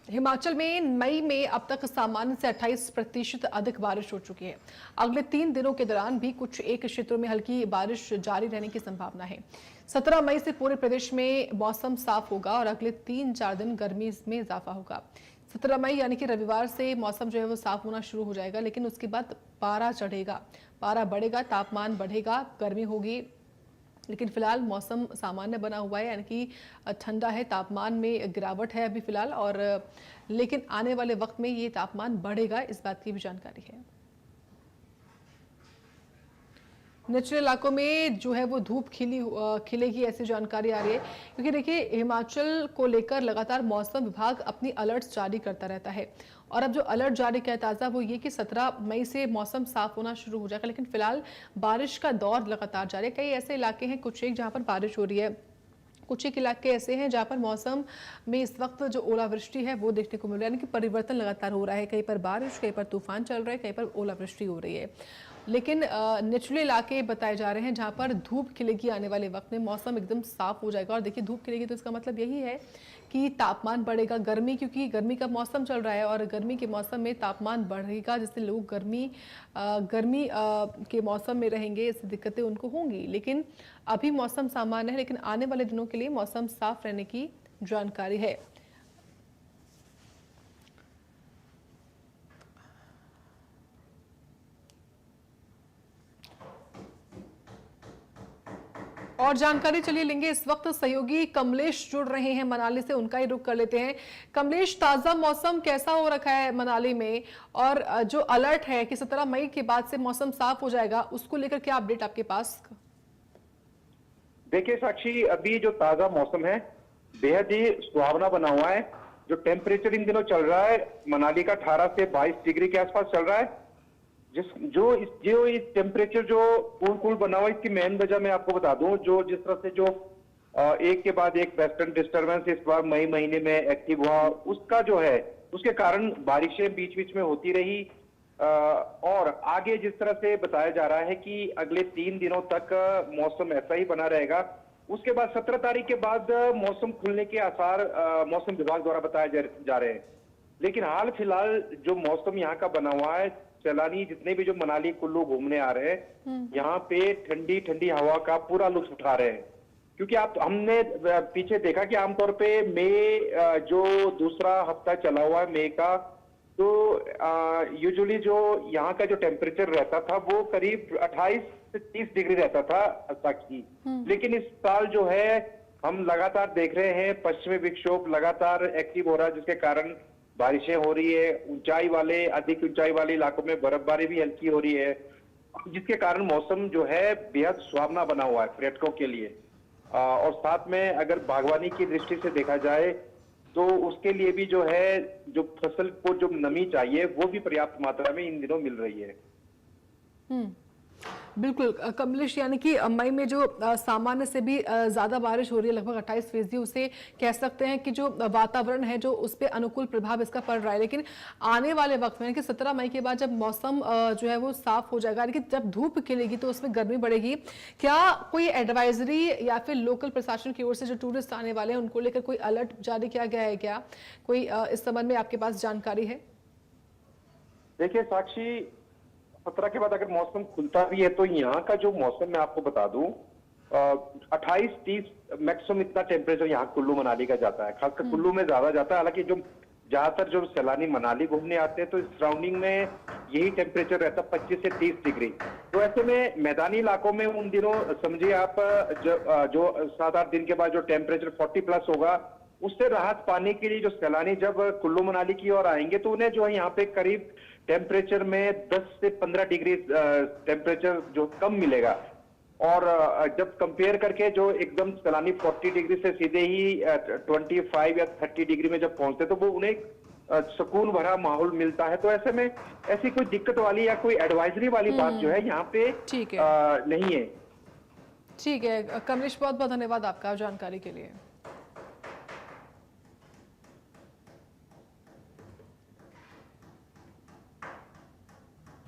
हिमाचल में मई में अब तक सामान्य से 28% अधिक बारिश हो चुकी है। अगले 3 दिनों के दौरान भी कुछ एक क्षेत्रों में हल्की बारिश जारी रहने की संभावना है। 17 मई से पूरे प्रदेश में मौसम साफ होगा और अगले 3-4 दिन गर्मी में इजाफा होगा। 17 मई यानी कि रविवार से मौसम जो है वो साफ होना शुरू हो जाएगा, लेकिन उसके बाद पारा चढ़ेगा, पारा बढ़ेगा, तापमान बढ़ेगा, गर्मी होगी। लेकिन फिलहाल मौसम सामान्य बना हुआ है, यानी कि ठंडा है, तापमान में गिरावट है अभी फिलहाल, और लेकिन आने वाले वक्त में ये तापमान बढ़ेगा, इस बात की भी जानकारी है। निचले इलाकों में जो है वो धूप खिलेगी, ऐसी जानकारी आ रही है, क्योंकि देखिए हिमाचल को लेकर लगातार मौसम विभाग अपनी अलर्ट्स जारी करता रहता है। और अब जो अलर्ट जारी किया ताज़ा वो ये कि 17 मई से मौसम साफ होना शुरू हो जाएगा, लेकिन फिलहाल बारिश का दौर लगातार जारी है। कई ऐसे इलाके हैं कुछ एक जहाँ पर बारिश हो रही है, कुछ एक इलाके ऐसे हैं जहाँ पर मौसम में इस वक्त जो ओलावृष्टि है वो देखने को मिल रहा है, यानी कि परिवर्तन लगातार हो रहा है। कहीं पर बारिश, कहीं पर तूफान चल रहा है, कहीं पर ओलावृष्टि हो रही है। लेकिन निचले इलाके बताए जा रहे हैं जहाँ पर धूप खिलेगी, आने वाले वक्त में मौसम एकदम साफ हो जाएगा। और देखिए धूप खिलेगी तो इसका मतलब यही है कि तापमान बढ़ेगा, गर्मी, क्योंकि गर्मी का मौसम चल रहा है और गर्मी के मौसम में तापमान बढ़ेगा, जिससे लोग गर्मी के मौसम में रहेंगे, इससे दिक्कतें उनको होंगी। लेकिन अभी मौसम सामान्य है, लेकिन आने वाले दिनों के लिए मौसम साफ रहने की जानकारी है। और जानकारी चलिए लेंगे, इस वक्त सहयोगी कमलेश जुड़ रहे हैं मनाली से, उनका ही रुख कर लेते हैं। कमलेश, ताजा मौसम कैसा हो रखा है मनाली में, और जो अलर्ट है कि 17 मई के बाद से मौसम साफ हो जाएगा, उसको लेकर क्या अपडेट आपके पास? देखिए साक्षी, अभी जो ताजा मौसम है बेहद ही सुहावना बना हुआ है। जो टेम्परेचर इन दिनों चल रहा है मनाली का 18 से 22 डिग्री के आसपास चल रहा है। जो इस टेम्परेचर जो कूल बना हुआ है, इसकी मेन वजह मैं आपको बता दूं, जो जिस तरह से जो एक के बाद एक वेस्टर्न डिस्टर्बेंस इस बार मई महीने में एक्टिव हुआ, उसका जो है उसके कारण बारिशें बीच बीच में होती रही। और आगे जिस तरह से बताया जा रहा है कि अगले 3 दिनों तक मौसम ऐसा ही बना रहेगा। उसके बाद 17 तारीख के बाद मौसम खुलने के आसार मौसम विभाग द्वारा बताए जा रहे हैं। लेकिन हाल फिलहाल जो मौसम यहाँ का बना हुआ है, सैलानी जितने भी जो मनाली कुल्लू घूमने आ रहे हैं, यहाँ पे ठंडी ठंडी हवा का पूरा लुत्फ उठा रहे हैं। क्योंकि हमने पीछे देखा कि आमतौर पे मई जो दूसरा हफ्ता चला हुआ है मई का, तो यूजुअली जो यहाँ का जो टेम्परेचर रहता था वो करीब 28 से 30 डिग्री रहता था साक्षी। लेकिन इस साल जो है हम लगातार देख रहे हैं पश्चिमी विक्षोभ लगातार एक्टिव हो रहा है, जिसके कारण बारिशें हो रही है। अधिक ऊंचाई वाले इलाकों में बर्फबारी भी हल्की हो रही है, जिसके कारण मौसम जो है बेहद सुहावना बना हुआ है पर्यटकों के लिए। और साथ में अगर बागवानी की दृष्टि से देखा जाए तो उसके लिए भी जो है, जो फसल को जो नमी चाहिए वो भी पर्याप्त मात्रा में इन दिनों मिल रही है। बिल्कुल कमलेश, यानी कि मई में जो सामान्य से भी ज्यादा बारिश हो रही है, लगभग 28%, उसे कह सकते हैं कि जो वातावरण है जो उस पर अनुकूल प्रभाव इसका पड़ रहा है। लेकिन आने वाले वक्त में, यानी कि 17 मई के बाद जब मौसम जो है वो साफ हो जाएगा, लेकिन जब धूप खिलेगी तो उसमें गर्मी बढ़ेगी। क्या कोई एडवाइजरी या फिर लोकल प्रशासन की ओर से जो टूरिस्ट आने वाले हैं उनको लेकर कोई अलर्ट जारी किया गया है क्या? कोई इस संबंध में आपके पास जानकारी है? देखिए साक्षी, 17 के बाद अगर मौसम खुलता भी है तो यहाँ का जो मौसम मैं आपको बता दूं, 28-30 मैक्सिमम इतना टेम्परेचर यहाँ कुल्लू मनाली का जाता है। खासकर कुल्लू में ज्यादा जाता है। हालांकि जो ज्यादातर जो सैलानी मनाली घूमने आते हैं तो इस सराउंडिंग में यही टेम्परेचर रहता है 25 से 30 डिग्री। तो ऐसे में मैदानी इलाकों में उन दिनों समझिए आप जो 7-8 दिन के बाद जो टेम्परेचर 40+ होगा, उससे राहत पाने के लिए जो सैलानी जब कुल्लू मनाली की ओर आएंगे तो उन्हें जो है यहाँ पे करीब टेम्परेचर में 10 से 15 डिग्री टेम्परेचर जो कम मिलेगा। और जब कंपेयर करके जो एकदम सैलानी 40 डिग्री से सीधे ही 25 या 30 डिग्री में जब पहुंचते तो वो उन्हें सुकून भरा माहौल मिलता है। तो ऐसे में ऐसी कोई दिक्कत वाली या कोई एडवाइजरी वाली बात जो है यहाँ पे नहीं है। ठीक है कमलेश, बहुत बहुत धन्यवाद आपका जानकारी के लिए।